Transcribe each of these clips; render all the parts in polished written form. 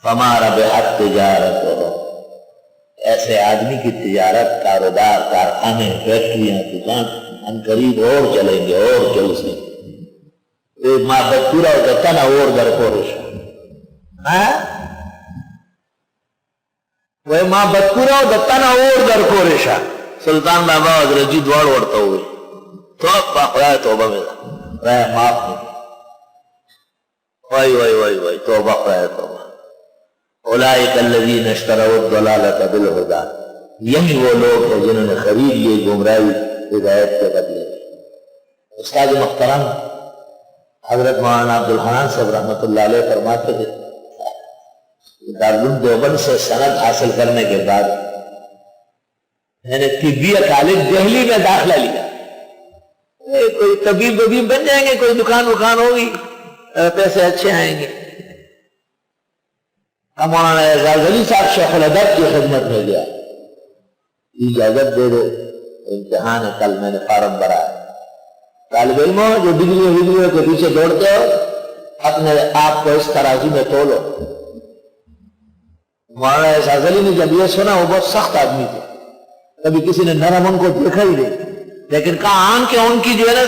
فما ربحت تجارت ہو، ایسے آدمی کی تجارت، کاروبار، کارخانے، فیکٹریاں، دکان ان قریب اور چلیں گے اور جلسے ما بدپورا دتنا اور در پورش وہ ما بدپورا دتنا اور در پورشا سلطان بابا حضرت جی دوڑ وڑتا ہوئے تو خدا توبہ میں رہے معاف نہیں وائی توبہ خدا توبہ اولئک الذین اشتروا الضلالۃ بالہدی، یہی وہ لوگ ہیں جنہوں نے خرید لی گمراہی ہدایت کے بدلے میں۔ استاد محترم حضرت مولانا عبدالحنان صاحب رحمۃ اللہ علیہ فرماتے تھے دارالعلوم دیوبند سے سند حاصل کرنے کے بعد میں نے طبیہ کالج دہلی میں داخلہ لیا، کوئی طبیب بن جائیں گے، کوئی دکان وکان ہوگی، پیسے اچھے آئیں گے۔ مولانا اعزاز علی صاحب شیخ الادب کی خدمت میں گیا، اجازت دے دو امتحان ہے کل، میں نے فارم بھرا ہے۔ طالب علموں جو ڈگریوں کے پیچھے دوڑتے ہو اپنے آپ کو اس ترازو میں تولو۔ مولانا اعزاز علی نے جب یہ سنا، وہ بہت سخت آدمی تھے، کبھی کسی نے نرم ان کو دیکھا ہی نہیں، لیکن کہا آنکھیں ان کی جو ہے نا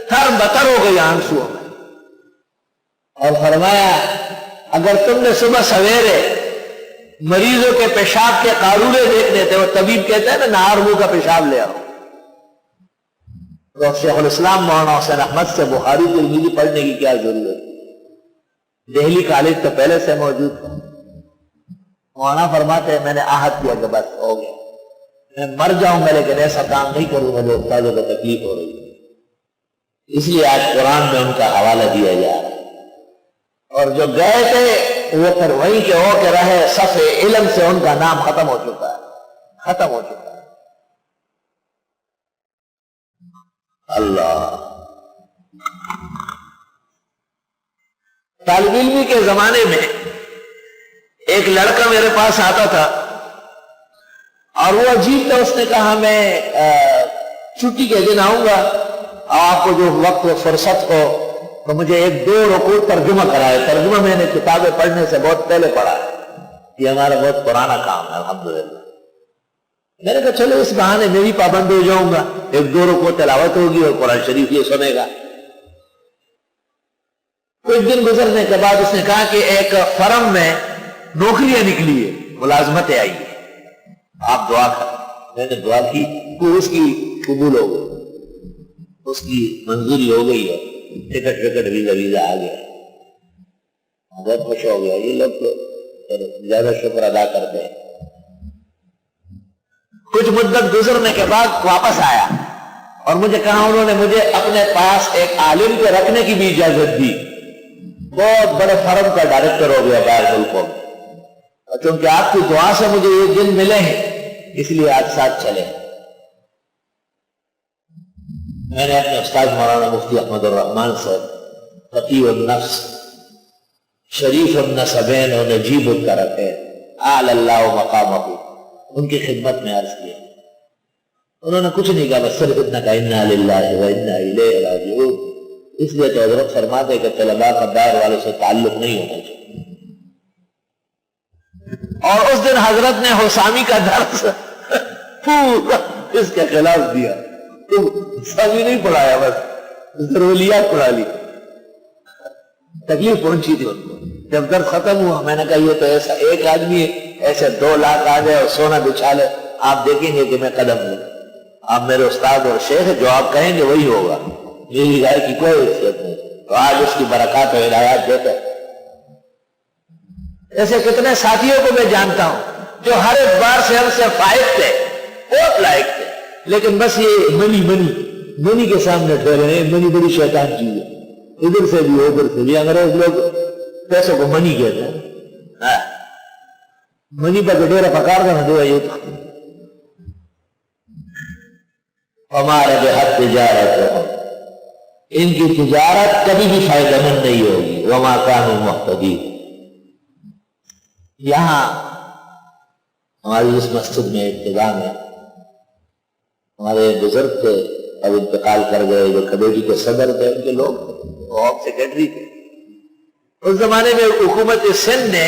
تھر بتر ہو گئی آنسوؤں میں، اور فرمایا اگر تم نے صبح سویرے مریضوں کے پیشاب کے قارورے دیکھنے تھے، وہ طبیب کہتے ہیں نا نہار منہ کا پیشاب لے آؤ، تو شیخ الاسلام مولانا حسین احمد سے بخاری کی ترمذی پڑھنے کی کیا ضرورت؟ دہلی کالج تو پہلے سے موجود تھا۔ مولانا فرماتے ہیں میں نے عہد کیا کہ بس ہو گیا، میں مر جاؤں گا لیکن ایسا کام نہیں کروں گا جو استادوں کو تکلیف ہو رہی ہے، اس لیے آج قرآن میں ان کا حوالہ دیا جا رہا ہے۔ اور جو گئے تھے وہ پھر وہیں کے ہو کے رہے، صف علم سے ان کا نام ختم ہو چکا ہے، ختم ہو چکا ہے۔ اللہ طالب علمی کے زمانے میں ایک لڑکا میرے پاس آتا تھا اور وہ عجیب تھا، اس نے کہا میں چھٹی کے دن آؤں گا، آپ کو جو وقت فرصت ہو تو مجھے 1-2 رکوع ترجمہ کرائے۔ ترجمہ میں نے کتابیں پڑھنے سے بہت پہلے پڑھا ہے، یہ ہمارا بہت پرانا کام ہے الحمدللہ۔ میں نے کہا چلو اس بہانے میں بھی پابند ہو جاؤں گا، 1-2 رکوع تلاوت ہوگی اور قرآن شریف یہ سنے گا۔ کچھ دن گزرنے کے بعد اس نے کہا کہ ایک فرم میں نوکریاں نکلی ہے، ملازمتیں آئی ہیں، آپ دعا کریں۔ میں نے دعا کی تو اس کی قبول ہو گئی، اس کی منظوری ہو گئی ہے، ٹکٹ ویزا آ گیا، بہت خوش ہو گیا۔ یہ لوگ تو زیادہ شکر ادا کرتے ہیں۔ کچھ مدت گزرنے کے بعد واپس آیا اور مجھے کہا انہوں نے مجھے اپنے پاس ایک عالم کے رکھنے کی بھی اجازت دی، بہت بڑے فرم کا ڈائریکٹر ہو گیا باہر ملکوں میں، اور چونکہ آپ کی دعا سے مجھے یہ دن ملے ہیں اس لیے آج ساتھ چلے۔ میں نے اپنے استاد مولانا مفتی احمد الرحمان سے فقیہ النفس، شریف النسبین و نجیب الطرفین اعلی اللہ مقامہ، ان کی خدمت میں عرض کیا۔ انہوں نے کچھ نہیں کہا، بس صرف اتنا کہا انا للہ و انا الیہ راجعون۔ اس لیے تو حضرت فرماتے کہ طلباء کا باہر والوں سے تعلق نہیں ہونا چاہیے۔ اور اس دن حضرت نے حسامی کا درس پورا اس کے خلاف دیا، حسامی نہیں پڑھایا، بس ضروریات پڑھا لی۔ تکلیف پہنچی تھی ان کو۔ جب درس ختم ہوا میں نے کہا یہ تو ایسا ایک آدمی ہے، ایسے 2 لاکھ آ جائے اور سونا بچھا لے، آپ دیکھیں گے کہ میں قدم لوں، آپ میرے استاد اور شیخ جو آپ کہیں گے وہی ہوگا، میری رائے کی کوئی حیثیت نہیں۔ تو آج اس کی برکات و ہدایات دیتے۔ ایسے کتنے ساتھیوں کو میں جانتا ہوں جو ہر ایک بار سے ہم سے فائق تھے، بہت لائق تھے، لیکن بس یہ منی کے سامنے ٹھہرے ہیں۔ منی بڑی شیطان چیز ہے، ادھر سے بھی ادھر سے بھی۔ انگریز لوگ پیسوں کو منی کہتے ہیں، منی پر ڈیرا پکار کا نہ دو یہ تو ہمارے بہت تجارت ہو، ان کی تجارت کبھی بھی فائدہ مند نہیں ہوگی۔ وما كانوا مهتدين۔ یہاں ہماری اس مسجد میں ابتدا میں ہمارے بزرگ تھے، اب انتقال کر گئے، جو کمیٹی کے صدر تھے ان کے لوگ، وہ سیکرٹری تھے۔ اس زمانے میں حکومت سندھ نے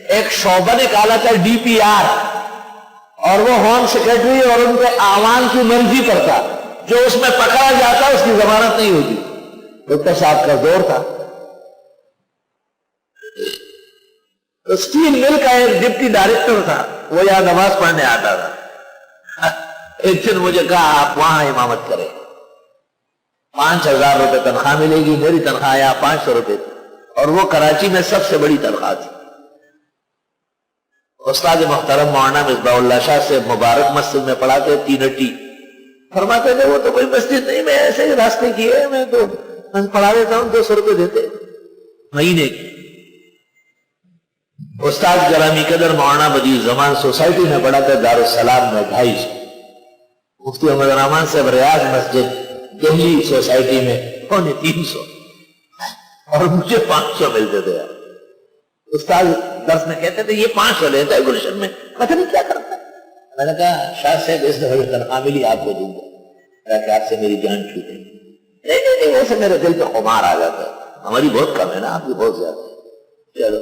ایک شعبہ نکالا تھا DPR، اور وہ ہوم سیکرٹری اور ان کے اعوان کی مرضی پر تھا، جو اس میں پکڑا جاتا اس کی ضمانت نہیں ہوتی۔ ڈاکٹر صاحب کا دور تھا۔ اسٹیل مل کا ایک ڈپٹی ڈائریکٹر تھا، وہ یہاں نماز پڑھنے آتا تھا۔ ایک دن مجھے کہا آپ وہاں امامت کریں، 5000 روپے تنخواہ ملے گی۔ میری تنخواہ یہاں 500 روپے تھی، اور وہ کراچی میں سب سے بڑی تنخواہ تھی۔ استاد محترم مولانا مصباح اللہ شاہ سے مبارک مسجد میں پڑھاتے، تینٹی، فرماتے تھے وہ تو کوئی مسجد نہیں، میں ایسے ہی راستے کی ہے، میں تو پڑھا دیتا ہوں، 200 روپے دیتے مہینے کی۔ استاد گرامی قدر مولانا بدیع زمان سوسائٹی میں پڑھاتے، دارالسلام میں 250۔ مفتی احمد رحمان صاحب ریاض مسجد دہلی سوسائٹی میں 350، اور مجھے 500 ملتے تھے۔ استاد درس میں کہتے تھے یہ 500 لیتا ہے گلشن میں، پتہ نہیں کیا کرتا ہے۔ میں نے کہا شاہ صاحب اس دفعہ تنخواہ ملی آپ کو دوں گا، کہ آپ سے میری جان چھوٹے۔ نہیں ویسے میرے دل پہ خمار آ جاتا ہے، ہماری بہت کم ہے نا، آپ کی بہت زیادہ ہے۔ چلو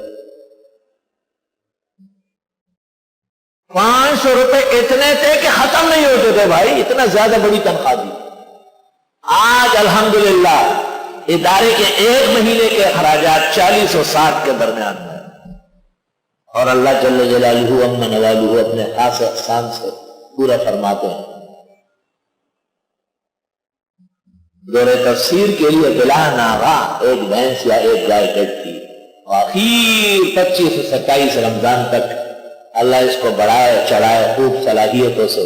500 روپے اتنے تھے کہ ختم نہیں ہوتے تھے بھائی، اتنا زیادہ بڑی تنخواہ دی۔ آج الحمدللہ ادارے کے 1 مہینے کے اخراجات 40 و 60 کے درمیان میں، اور اللہ جل جلالہ عما نوالہ اپنے خاص احسان سے پورا فرماتے ہیں۔ دور تفسیر کے لیے بلا ناغا ایک بھینس یا ایک گائے کٹتی، آخر 25 سے 27 رمضان تک اللہ اس کو بڑھائے چڑھائے خوب صلاحیتوں سے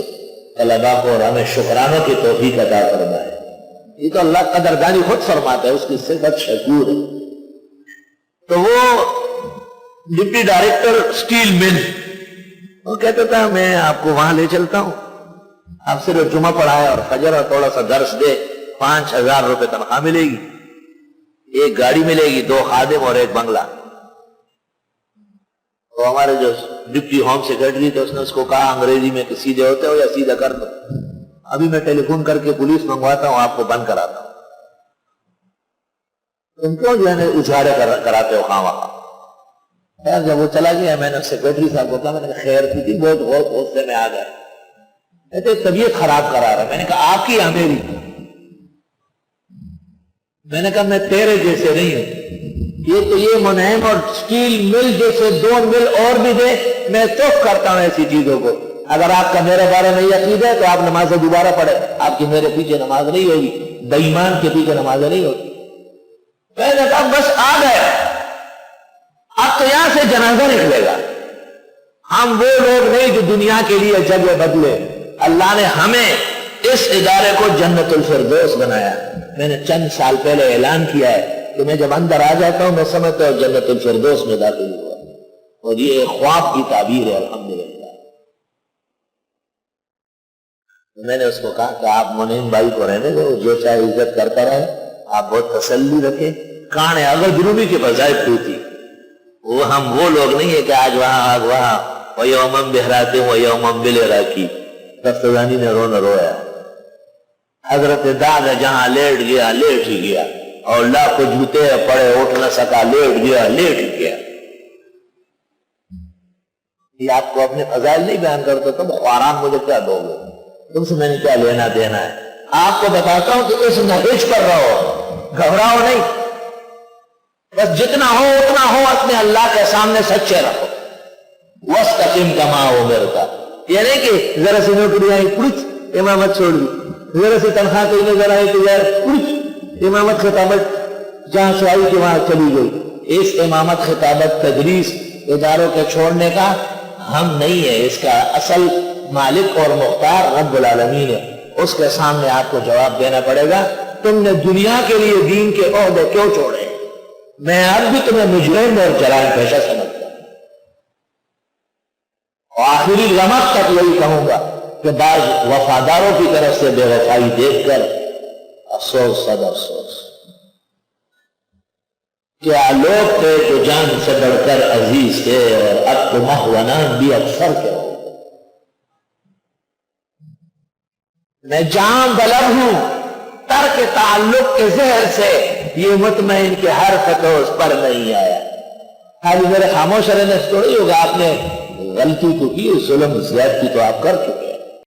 طلباء کو، اور ہمیں شکرانوں کی توفیق عطا فرمائے۔ یہ تو اللہ قدردانی خود فرماتا ہے، اس کی صفت شکور ہے۔ تو وہ ڈپٹی ڈائریکٹر اسٹیل مل، وہ کہتا تھا میں آپ کو وہاں لے چلتا ہوں، آپ صرف جمعہ پڑھائے اور فجر اور تھوڑا سا درس دے، 5000 روپے تنخواہ ملے گی، ایک گاڑی ملے گی، 2 خادم اور ایک بنگلہ۔ تو ہمارے جو ڈپٹی ہوم سیکرٹری تھے اس نے اس کو کہا انگریزی میں کہ سیدھے ہوتے ہو یا سیدھا کر دو، ابھی میں ٹیلی فون کر کے پولیس منگواتا ہوں، آپ کو بند کراتا ہوں، تم کیوں جو ہے اجھارے کراتے ہو خواہ وہاں۔ خیر جب وہ چلا گیا میں نے سیکرٹری صاحب کو کہا، میں نے کہا خیر کی تھی، بہت غصے میں آ گئے، کہتے طبیعت خراب کرا رہا ہے۔ میں نے کہا آپ کی یا میری؟ میں نے کہا میں تیرے جیسے نہیں ہوں، یہ منہم اور اسٹیل مل جیسے 2 مل اور بھی دے، میں توف کرتا ہوں ایسی چیزوں کو۔ اگر آپ کا میرے بارے میں یقین ہے تو آپ نماز دوبارہ پڑھیں، آپ کی میرے پیچھے نماز نہیں ہوگی، بے ایمان کے پیچھے نماز نہیں ہوگی۔ میں نے کہا بس آ گئے، اب تو یہاں سے جنازہ نکلے گا۔ ہم وہ لوگ نہیں جو دنیا کے لیے جگہ بدلے، اللہ نے ہمیں اس ادارے کو جنت الفردوس بنایا۔ میں نے چند سال پہلے اعلان کیا ہے کہ میں جب اندر آ جاتا ہوں میں سمجھتا ہوں جنت الفردوس میں داخل ہوا، اور یہ خواب کی تعبیر ہے الحمدللہ۔ میں نے اس کو کہا کہ آپ منیم بھائی کو رہنے دو، جو چاہے عزت کرتا رہے، آپ بہت تسلی رکھیں۔ کانے اگر جنوبی کے بجائے پوتی، وہ ہم وہ لوگ نہیں ہے کہ آج وہاں آج وہاں، وَيَوْمًا بِحْرَاتٍ وَيَوْمًا بِالْعِرَاقِ۔ دفترانی نے رویا۔ حضرت داد جہاں لیٹ گیا لیٹ ہی گیا، اور لاکھوں جوتے پڑے اٹھ نہ سکا، لیٹ گیا لیٹ ہی گیا۔ یہ آپ کو اپنے فضائل نہیں بیان کرتا تم آرام مجھے کیا دو گے، تم سے میں نے کیا لینا دینا ہے۔ آپ کو بتاتا ہوں کہ اس نہج پر رہو، گھبراؤ نہیں، بس جتنا ہو اتنا ہو، اپنے اللہ کے سامنے سچے رہو۔ وَاسْتَقِمْ كَمَا أُمِرْتَ، یہ نہیں کہ ذرا سی نوکری آئی پڑچ امامت چھوڑ دی، ذرا سی تنخواہ تو ذرا آئی تو یار پڑچ امامت خطابت جہاں سے آئی کہ وہاں چلی گئی۔ اس امامت خطابت تدریس اداروں کے چھوڑنے کا ہم نہیں ہے، اس کا اصل مالک اور مختار رب العالمین ہے، اس کے سامنے آپ کو جواب دینا پڑے گا۔ تم نے دنیا کے لیے دین کے عہدے کیوں چھوڑے؟ میں اب بھی تمہیں مجرم اور جرائم پیشہ سمجھتا ہوں، اور آخری لمحہ تک یہی کہوں گا کہ بعض وفاداروں کی طرف سے بے وفائی دیکھ کر افسوس صد افسوس۔ کیا لوگ تھے جو جان سے بڑھ کر عزیز تھے، اور اب تو مہونان بھی اکثر کے ہو۔ میں جان بلب ہوں ترک تعلق کے زہر سے، یہ مطمئن کہ ہر فتح اس پر نہیں آیا۔ خالی میرے خاموش رہنے سے تھوڑی ہوگا، آپ نے غلطی تو کی، ظلم زیادتی تو آپ کر چکے.